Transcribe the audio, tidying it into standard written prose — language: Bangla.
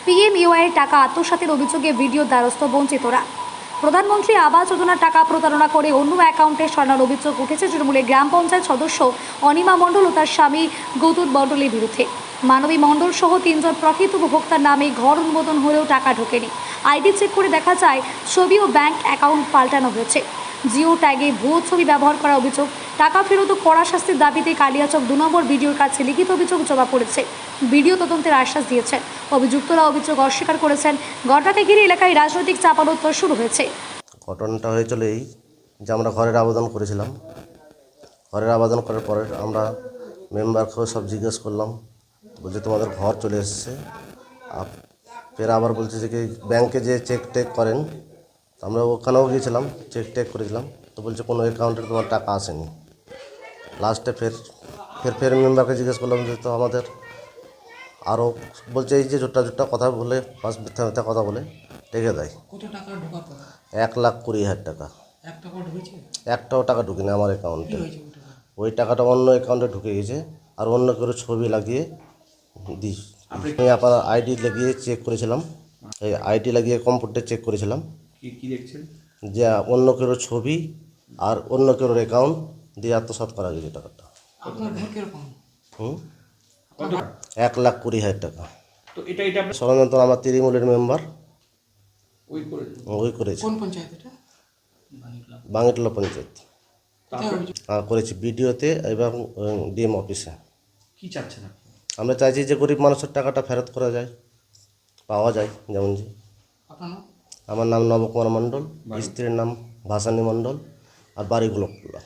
পিএমইওআই এর টাকা আত্মসাতের অভিযোগে ভিডিও দ্বারস্থ বঞ্চিতরা। প্রধানমন্ত্রী আবাস যোজনার টাকা প্রতারণা করে অন্য অ্যাকাউন্টে সরানোর অভিযোগ উঠেছে তৃণমূলের গ্রাম পঞ্চায়েত সদস্য অনিমা মণ্ডল ও তার স্বামী গৌতম মণ্ডলের বিরুদ্ধে। মানবী মণ্ডল সহ 3 জন প্রকৃত উপভোক্তার নামে ঘর অনুমোদন হলেও টাকা ঢোকেনি। আইডি চেক করে দেখা যায় ছবি ও ব্যাংক অ্যাকাউন্ট পাল্টানো হয়েছে। জিও ট্যাগে ভুয়ো ছবি ব্যবহার করা অভিযোগ। টাকা ফেরত ও কড়া শাস্তির দাবিতে কালিয়াচক 2 নম্বর ভিডিওর কাছে লিখিত অভিযোগ জমা পড়েছে। ভিডিও তদন্তের আশ্বাস দিয়েছেন। অভিযুক্তরা অভিযোগ অস্বীকার করেছেন। ঘটনাকে ঘিরে এলাকায় রাজনৈতিক চাপানোত্তর শুরু হয়েছে। ঘটনাটা হয়েছিল এই যে আমরা ঘরের আবেদন করেছিলাম। ঘরের আবেদন করার পরে আমরা মেম্বারকেও সব জিজ্ঞেস করলাম, বলছে তোমাদের ঘর চলে এসেছে। ফের আবার বলছে যে কি ব্যাংকে যে চেক টেক করেন, আমরা ওখানেও গিয়েছিলাম, চেক টেক করেছিলাম, তো বলছে কোনো অ্যাকাউন্টে তোমার টাকা আসেনি। লাস্টে ফের মেম্বারকে জিজ্ঞেস করলাম যে তো আমাদের আরও বলছে এই যে জোট্টা কথা বলে পাঁচ মিথ্যা কথা বলে রেখে দেয়। কত টাকা ঢোকার কথা? 1,20,000 টাকা। এক টাকা ঢুকেছে? একটাও টাকা ঢুকেনি আমার অ্যাকাউন্টে। হয়েছে ওই টাকা? ওই টাকাটা অন্য অ্যাকাউন্টে ঢুকে গেছে আর অন্য করে ছবি লাগিয়ে দিই। আমি আপনার আইডি লাগিয়ে চেক করেছিলাম, এই আইডি লাগিয়ে কম্পিউটার চেক করেছিলাম কি দেখছেন? যে অন্য কেউ ছবি আর অন্য কেউ অ্যাকাউন্ট দিয়ে আত্মসাৎ করা গেছে টাকাটা। আপনার ঘর কিরকম? 1,20,000 টাকা। তো এটা আপনি সরঞ্জাম আমার তৃণমূলের মেম্বার ওই করে ওই করেছে। কোন পঞ্চায়েত এটা? বাঙ্গিটলা পঞ্চায়েত কোথায় অভিযোগ? করেছি বিডিওতে এবং ডিএম অফিসে। কি চাচ্ছেন আপনি? আমরা চাইছি যে গরিব মানুষের টাকাটা ফেরত করা যায়, পাওয়া যায়। যেমন যে আপনার নাম? আমার নাম নবকুমার মণ্ডল, স্ত্রীর নাম ভাসানী মণ্ডল, আর বাড়ি গোলকপুরা।